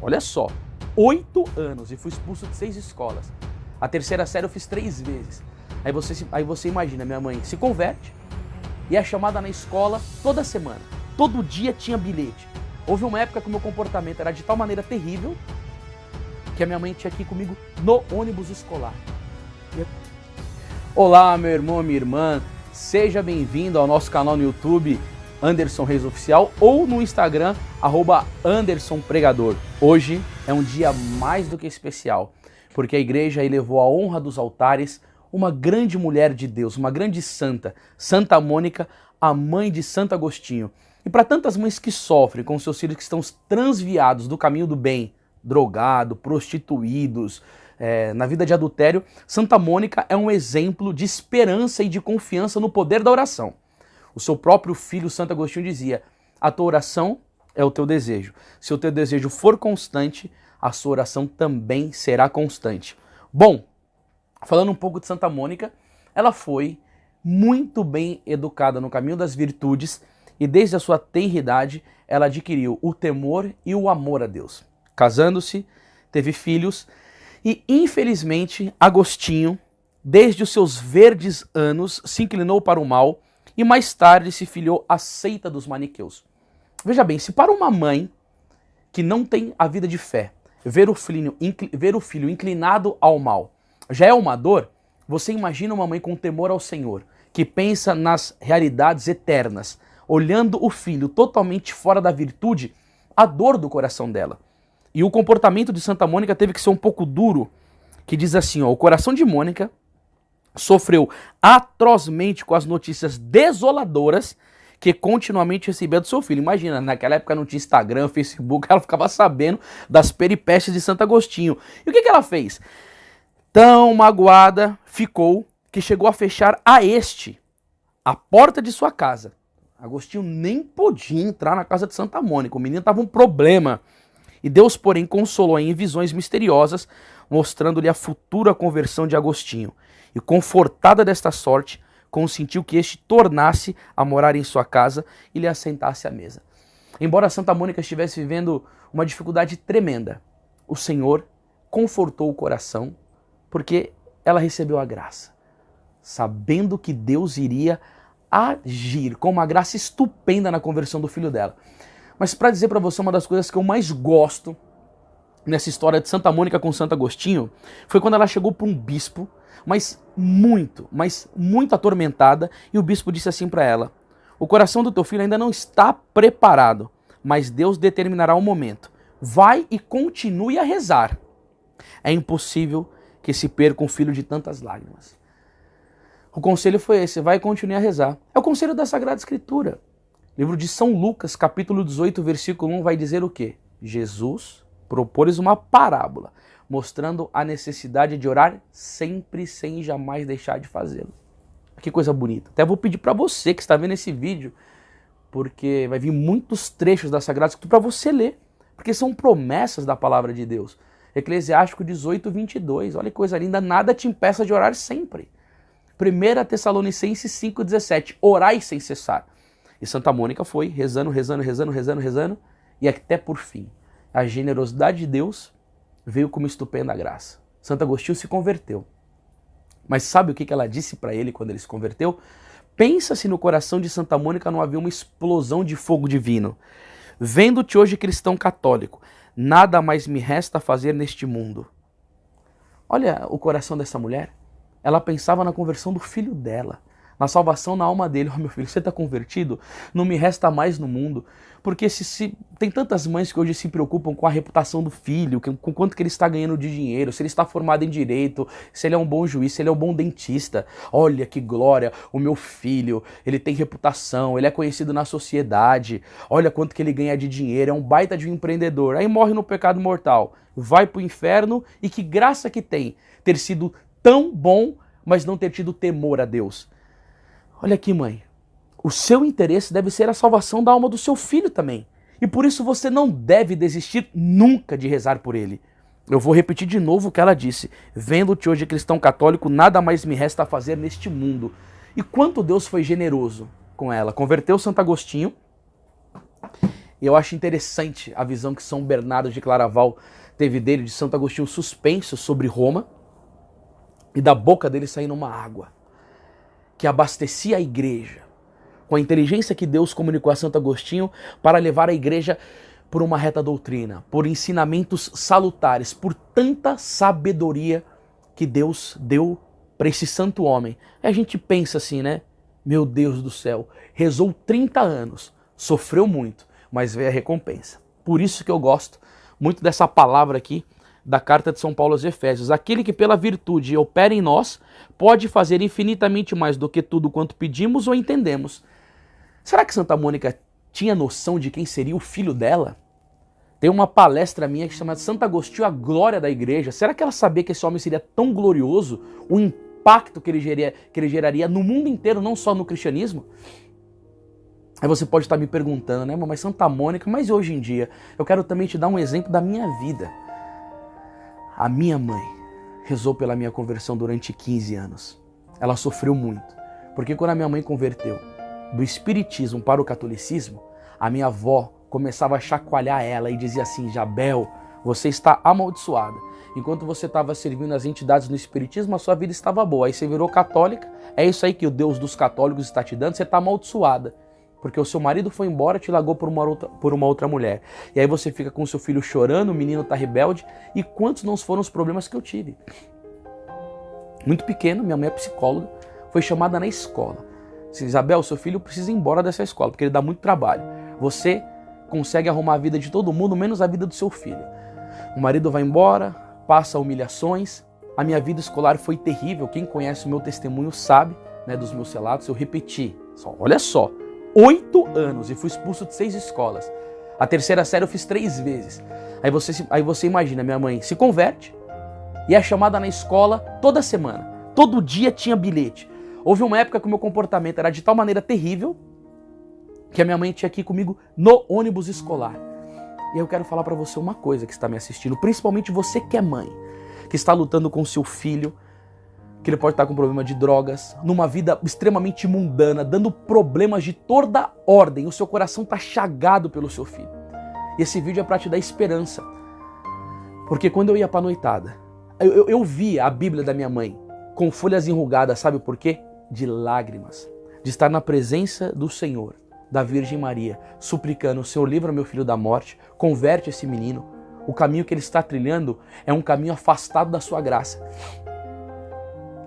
Olha só, 8 anos e fui expulso de 6 escolas. A terceira série eu fiz 3 vezes. Aí você imagina, minha mãe se converte e é chamada na escola toda semana. Todo dia tinha bilhete. Houve uma época que o meu comportamento era de tal maneira terrível que a minha mãe tinha que ir comigo no ônibus escolar. Olá, meu irmão, minha irmã. Seja bem-vindo ao nosso canal no YouTube, Anderson Reis Oficial, ou no Instagram, @AndersonPregador. Hoje é um dia mais do que especial, porque a igreja elevou à honra dos altares uma grande mulher de Deus, uma grande santa, Santa Mônica, a mãe de Santo Agostinho. E para tantas mães que sofrem com seus filhos que estão transviados do caminho do bem, drogados, prostituídos, na vida de adultério, Santa Mônica é um exemplo de esperança e de confiança no poder da oração. O seu próprio filho, Santo Agostinho, dizia: a tua oração é o teu desejo. Se o teu desejo for constante, a sua oração também será constante. Bom, falando um pouco de Santa Mônica, ela foi muito bem educada no caminho das virtudes e desde a sua tenra idade ela adquiriu o temor e o amor a Deus. Casando-se, teve filhos e, infelizmente, Agostinho, desde os seus verdes anos, se inclinou para o mal e mais tarde se filiou à seita dos maniqueus. Veja bem, se para uma mãe que não tem a vida de fé, ver o filho inclinado ao mal já é uma dor, você imagina uma mãe com temor ao Senhor, que pensa nas realidades eternas, olhando o filho totalmente fora da virtude, a dor do coração dela. E o comportamento de Santa Mônica teve que ser um pouco duro, que diz assim, ó: o coração de Mônica sofreu atrozmente com as notícias desoladoras que continuamente recebia do seu filho. Imagina, naquela época não tinha Instagram, Facebook, ela ficava sabendo das peripécias de Santo Agostinho. E o que ela fez? Tão magoada ficou que chegou a fechar a porta de sua casa. Agostinho nem podia entrar na casa de Santa Mônica, o menino estava um problema. E Deus, porém, consolou em visões misteriosas, mostrando-lhe a futura conversão de Agostinho. E confortada desta sorte, consentiu que este tornasse a morar em sua casa e lhe assentasse à mesa. Embora Santa Mônica estivesse vivendo uma dificuldade tremenda, o Senhor confortou o coração, porque ela recebeu a graça, sabendo que Deus iria agir com uma graça estupenda na conversão do filho dela. Mas para dizer para você, uma das coisas que eu mais gosto nessa história de Santa Mônica com Santo Agostinho foi quando ela chegou para um bispo, mas muito atormentada, e o bispo disse assim para ela: o coração do teu filho ainda não está preparado, mas Deus determinará o momento. Vai e continue a rezar. É impossível que se perca um filho de tantas lágrimas. O conselho foi esse: vai e continue a rezar. É o conselho da Sagrada Escritura. Livro de São Lucas, capítulo 18, versículo 1, vai dizer o quê? Jesus propôs uma parábola, mostrando a necessidade de orar sempre, sem jamais deixar de fazê-lo. Que coisa bonita. Até vou pedir para você que está vendo esse vídeo, porque vai vir muitos trechos da Sagrada Escritura para você ler, porque são promessas da palavra de Deus. Eclesiástico 18, 22, olha que coisa linda: nada te impeça de orar sempre. 1 Tessalonicenses 5, 17, orai sem cessar. E Santa Mônica foi rezando, e até por fim, a generosidade de Deus veio como estupenda graça. Santo Agostinho se converteu. Mas sabe o que ela disse para ele quando ele se converteu? Pensa se no coração de Santa Mônica não havia uma explosão de fogo divino. Vendo-te hoje cristão católico, nada mais me resta fazer neste mundo. Olha o coração dessa mulher. Ela pensava na conversão do filho dela, na salvação na alma dele. Meu filho, você está convertido? Não me resta mais no mundo. Porque tem tantas mães que hoje se preocupam com a reputação do filho, com quanto que ele está ganhando de dinheiro, se ele está formado em direito, se ele é um bom juiz, se ele é um bom dentista. Olha que glória, o meu filho, ele tem reputação, ele é conhecido na sociedade, olha quanto que ele ganha de dinheiro, é um baita de um empreendedor. Aí morre no pecado mortal, vai para o inferno, e que graça que tem ter sido tão bom, mas não ter tido temor a Deus. Olha aqui, mãe. O seu interesse deve ser a salvação da alma do seu filho também. E por isso você não deve desistir nunca de rezar por ele. Eu vou repetir de novo o que ela disse. Vendo-te hoje cristão católico, nada mais me resta a fazer neste mundo. E quanto Deus foi generoso com ela. Converteu Santo Agostinho E eu acho interessante a visão que São Bernardo de Claraval teve dele, de Santo Agostinho, suspenso sobre Roma, e da boca dele saindo uma água que abastecia a igreja, com a inteligência que Deus comunicou a Santo Agostinho para levar a igreja por uma reta doutrina, por ensinamentos salutares, por tanta sabedoria que Deus deu para esse santo homem. E a gente pensa assim, né? Meu Deus do céu, rezou 30 anos, sofreu muito, mas veio a recompensa. Por isso que eu gosto muito dessa palavra aqui da carta de São Paulo aos Efésios. Aquele que pela virtude opera em nós, pode fazer infinitamente mais do que tudo quanto pedimos ou entendemos. Será que Santa Mônica tinha noção de quem seria o filho dela? Tem uma palestra minha que chama Santo Agostinho, a glória da igreja. Será que ela sabia que esse homem seria tão glorioso? O impacto que ele geraria no mundo inteiro, não só no cristianismo? Aí você pode estar me perguntando, né, mas Santa Mônica, mas hoje em dia? Eu quero também te dar um exemplo da minha vida. A minha mãe rezou pela minha conversão durante 15 anos. Ela sofreu muito, porque quando a minha mãe converteu do espiritismo para o catolicismo, a minha avó começava a chacoalhar ela e dizia assim: Jabel, você está amaldiçoada. Enquanto você estava servindo as entidades no espiritismo, a sua vida estava boa. Aí você virou católica, é isso aí que o Deus dos católicos está te dando, você está amaldiçoada. Porque o seu marido foi embora e te largou por uma outra mulher. E aí você fica com o seu filho chorando, o menino tá rebelde. E quantos não foram os problemas que eu tive? Muito pequeno, minha mãe é psicóloga, foi chamada na escola. Disse: Isabel, seu filho precisa ir embora dessa escola, porque ele dá muito trabalho. Você consegue arrumar a vida de todo mundo, menos a vida do seu filho. O marido vai embora, passa humilhações. A minha vida escolar foi terrível. Quem conhece o meu testemunho sabe, né, dos meus relatos. Eu repeti, olha só, 8 anos e fui expulso de 6 escolas. A terceira série eu fiz 3 vezes. Aí você imagina, minha mãe se converte e é chamada na escola toda semana. Todo dia tinha bilhete. Houve uma época que o meu comportamento era de tal maneira terrível que a minha mãe tinha que ir comigo no ônibus escolar. E eu quero falar para você uma coisa que está me assistindo, principalmente você que é mãe, que está lutando com seu filho, que ele pode estar com problema de drogas, numa vida extremamente mundana, dando problemas de toda ordem. O seu coração está chagado pelo seu filho. E esse vídeo é para te dar esperança. Porque quando eu ia para a noitada, eu via a Bíblia da minha mãe com folhas enrugadas, sabe por quê? De lágrimas. De estar na presença do Senhor, da Virgem Maria, suplicando: Senhor, livra meu filho da morte, converte esse menino. O caminho que ele está trilhando é um caminho afastado da sua graça.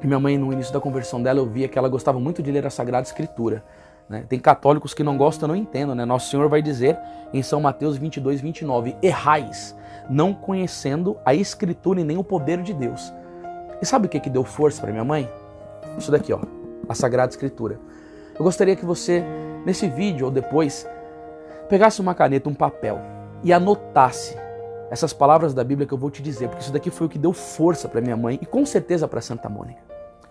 E minha mãe, no início da conversão dela, eu via que ela gostava muito de ler a Sagrada Escritura. Né? Tem católicos que não gostam, não entendam. Né? Nosso Senhor vai dizer em São Mateus 22, 29, errais, não conhecendo a Escritura e nem o poder de Deus. E sabe o que deu força para minha mãe? Isso daqui, ó, a Sagrada Escritura. Eu gostaria que você, nesse vídeo ou depois, pegasse uma caneta, um papel e anotasse essas palavras da Bíblia que eu vou te dizer, porque isso daqui foi o que deu força para minha mãe e com certeza para Santa Mônica.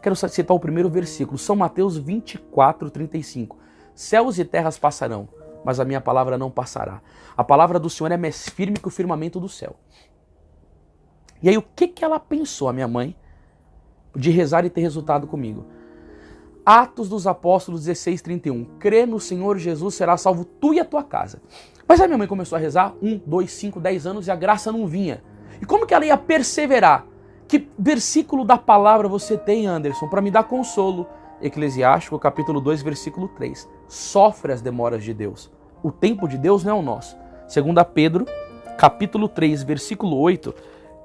Quero citar o primeiro versículo, São Mateus 24, 35. Céus e terras passarão, mas a minha palavra não passará. A palavra do Senhor é mais firme que o firmamento do céu. E aí o que ela pensou, a minha mãe, de rezar e ter resultado comigo? Atos dos Apóstolos 16, 31. Crê no Senhor Jesus, será salvo tu e a tua casa. Mas a minha mãe começou a rezar 1, 2, 5, 10 anos e a graça não vinha. E como que ela ia perseverar? Que versículo da palavra você tem, Anderson, para me dar consolo? Eclesiástico, capítulo 2, versículo 3. Sofre as demoras de Deus. O tempo de Deus não é o nosso. 2 Pedro, capítulo 3, versículo 8,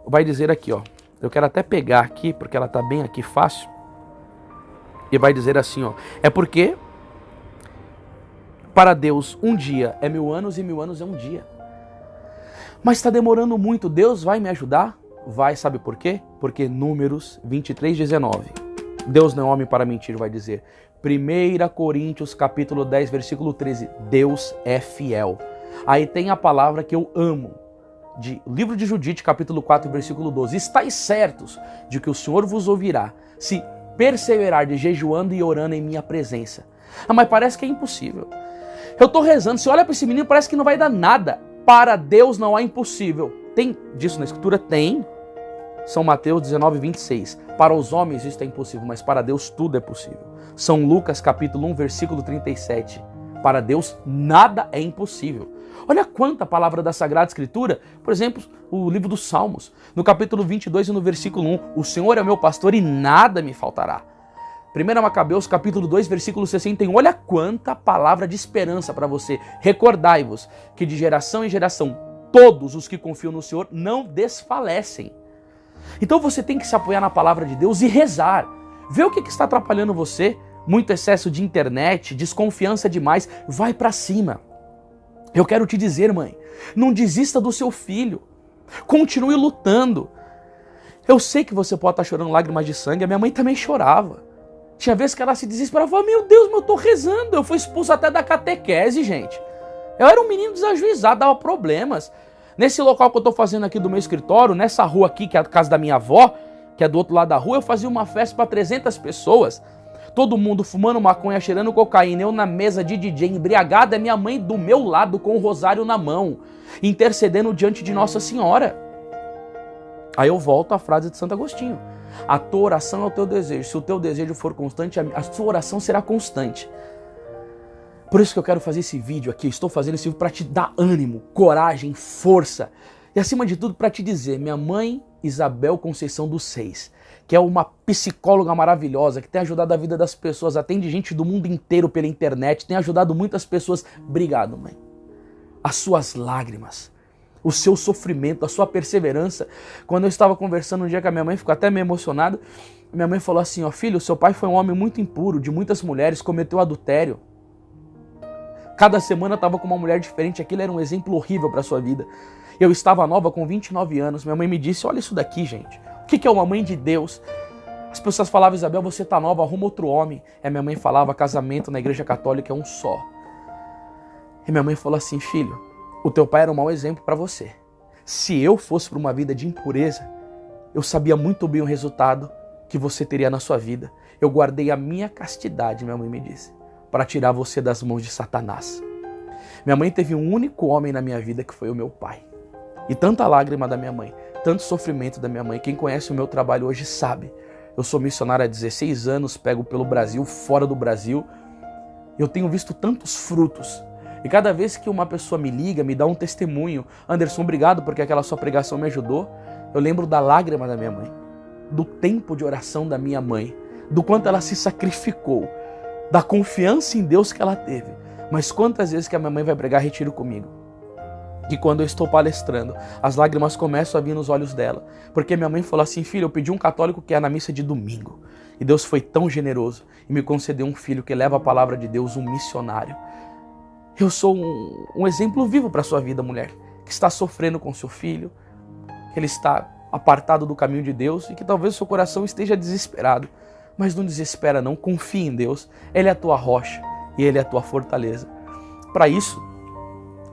vai dizer aqui, ó. Eu quero até pegar aqui, porque ela está bem aqui fácil. E vai dizer assim, ó. É porque para Deus um dia é 1000 anos e 1000 anos é um dia. Mas está demorando muito. Deus vai me ajudar? Vai, sabe por quê? Porque Números 23, 19. Deus não é homem para mentir, vai dizer. 1 Coríntios, capítulo 10, versículo 13. Deus é fiel. Aí tem a palavra que eu amo. Livro de Judite, capítulo 4, versículo 12. Estais certos de que o Senhor vos ouvirá, se perseverardes jejuando e orando em minha presença. Ah, mas parece que é impossível. Eu estou rezando, você olha para esse menino, parece que não vai dar nada. Para Deus não há impossível. Tem disso na Escritura? Tem. São Mateus 19, 26. Para os homens isso é impossível, mas para Deus tudo é possível. São Lucas, capítulo 1, versículo 37. Para Deus, nada é impossível. Olha quanta palavra da Sagrada Escritura, por exemplo, o livro dos Salmos, no capítulo 22 e no versículo 1, o Senhor é o meu pastor e nada me faltará. 1 Macabeus, capítulo 2, versículo 61, olha quanta palavra de esperança para você. Recordai-vos que de geração em geração, todos os que confiam no Senhor não desfalecem. Então você tem que se apoiar na palavra de Deus e rezar. Vê o que está atrapalhando você, muito excesso de internet, desconfiança demais, vai para cima. Eu quero te dizer, mãe, não desista do seu filho. Continue lutando. Eu sei que você pode estar chorando lágrimas de sangue, a minha mãe também chorava. Tinha vezes que ela se desesperava, falava, meu Deus, eu tô rezando. Eu fui expulso até da catequese, gente. Eu era um menino desajuizado, dava problemas. Nesse local que eu tô fazendo aqui do meu escritório, nessa rua aqui, que é a casa da minha avó, que é do outro lado da rua, eu fazia uma festa para 300 pessoas. Todo mundo fumando maconha, cheirando cocaína, eu na mesa de DJ embriagada, é minha mãe do meu lado com o rosário na mão, intercedendo diante de Nossa Senhora. Aí eu volto à frase de Santo Agostinho. A tua oração é o teu desejo. Se o teu desejo for constante, a sua oração será constante. Por isso que eu quero fazer esse vídeo aqui. Eu estou fazendo esse vídeo para te dar ânimo, coragem, força. E acima de tudo para te dizer, minha mãe Isabel Conceição dos Seis, que é uma psicóloga maravilhosa, que tem ajudado a vida das pessoas, atende gente do mundo inteiro pela internet, tem ajudado muitas pessoas. Obrigado, mãe. As suas lágrimas, o seu sofrimento, a sua perseverança. Quando eu estava conversando um dia com a minha mãe, ficou até meio emocionado, minha mãe falou assim, ó, filho, seu pai foi um homem muito impuro, de muitas mulheres, cometeu adultério. Cada semana estava com uma mulher diferente, aquilo era um exemplo horrível para a sua vida. Eu estava nova, com 29 anos, minha mãe me disse, olha isso daqui, gente. O que é uma mãe de Deus? As pessoas falavam, Isabel, você tá nova, arruma outro homem. E minha mãe falava, casamento na igreja católica é um só. E minha mãe falou assim, filho, o teu pai era um mau exemplo para você. Se eu fosse para uma vida de impureza, eu sabia muito bem o resultado que você teria na sua vida. Eu guardei a minha castidade, minha mãe me disse, para tirar você das mãos de Satanás. Minha mãe teve um único homem na minha vida que foi o meu pai. E tanta lágrima da minha mãe, tanto sofrimento da minha mãe. Quem conhece o meu trabalho hoje sabe. Eu sou missionário há 16 anos, pego pelo Brasil, fora do Brasil. Eu tenho visto tantos frutos. E cada vez que uma pessoa me liga, me dá um testemunho, Anderson, obrigado porque aquela sua pregação me ajudou. Eu lembro da lágrima da minha mãe, do tempo de oração da minha mãe, do quanto ela se sacrificou, da confiança em Deus que ela teve. Mas quantas vezes que a minha mãe vai pregar retiro comigo? Que quando eu estou palestrando, as lágrimas começam a vir nos olhos dela. Porque minha mãe falou assim, filho, eu pedi um católico que é na missa de domingo. E Deus foi tão generoso e me concedeu um filho que leva a palavra de Deus, um missionário. Eu sou um exemplo vivo para a sua vida, mulher, que está sofrendo com seu filho, que ele está apartado do caminho de Deus e que talvez o seu coração esteja desesperado. Mas não desespera não, confia em Deus. Ele é a tua rocha e Ele é a tua fortaleza. Para isso,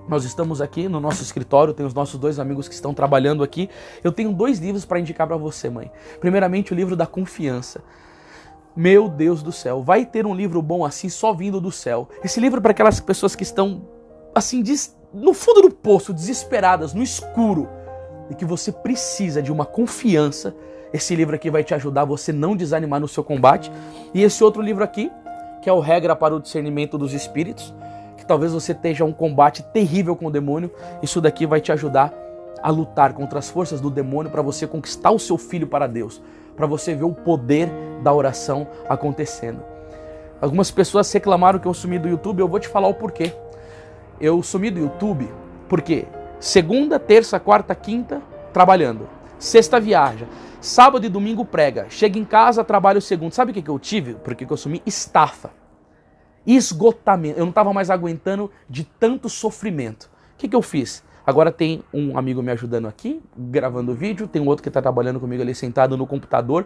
nós estamos aqui no nosso escritório, tem os nossos 2 amigos que estão trabalhando aqui. Eu tenho 2 livros para indicar para você, mãe. Primeiramente, o livro da confiança. Meu Deus do céu, vai ter um livro bom assim só vindo do céu. Esse livro é para aquelas pessoas que estão assim no fundo do poço, desesperadas, no escuro, e que você precisa de uma confiança. Esse livro aqui vai te ajudar a você não desanimar no seu combate. E esse outro livro aqui, que é o Regra para o Discernimento dos Espíritos, que talvez você esteja um combate terrível com o demônio, isso daqui vai te ajudar a lutar contra as forças do demônio para você conquistar o seu filho para Deus, para você ver o poder da oração acontecendo. Algumas pessoas reclamaram que eu sumi do YouTube, eu vou te falar o porquê. Eu sumi do YouTube porque segunda, terça, quarta, quinta, trabalhando. Sexta viaja. Sábado e domingo prega. Chega em casa, trabalho segundo. Sabe o que eu tive? Porque eu assumi estafa. Esgotamento. Eu não estava mais aguentando de tanto sofrimento. O que eu fiz? Agora tem um amigo me ajudando aqui, gravando vídeo. Tem um outro que está trabalhando comigo ali sentado no computador.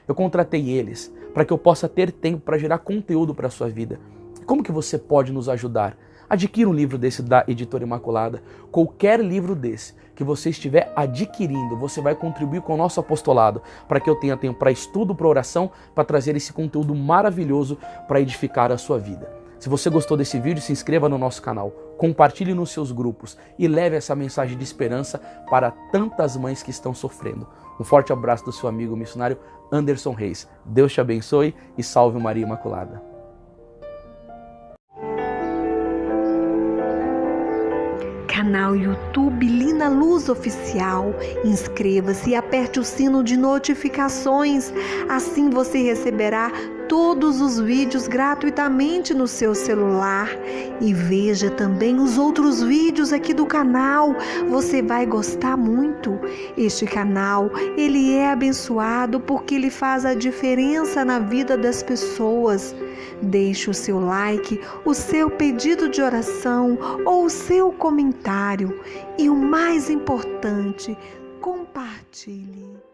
Eu contratei eles para que eu possa ter tempo para gerar conteúdo para a sua vida. Como que você pode nos ajudar? Adquira um livro desse da Editora Imaculada. Qualquer livro desse que você estiver adquirindo, você vai contribuir com o nosso apostolado para que eu tenha tempo para estudo, para oração, para trazer esse conteúdo maravilhoso para edificar a sua vida. Se você gostou desse vídeo, se inscreva no nosso canal, compartilhe nos seus grupos e leve essa mensagem de esperança para tantas mães que estão sofrendo. Um forte abraço do seu amigo missionário Anderson Reis. Deus te abençoe e salve Maria Imaculada. canal YouTube Lina Luz Oficial. Inscreva-se e aperte o sino de notificações. Assim você receberá todos os vídeos gratuitamente no seu celular. E veja também os outros vídeos aqui do canal. Você vai gostar muito. Este canal, ele é abençoado porque ele faz a diferença na vida das pessoas. Deixe o seu like, o seu pedido de oração ou o seu comentário. E o mais importante, compartilhe.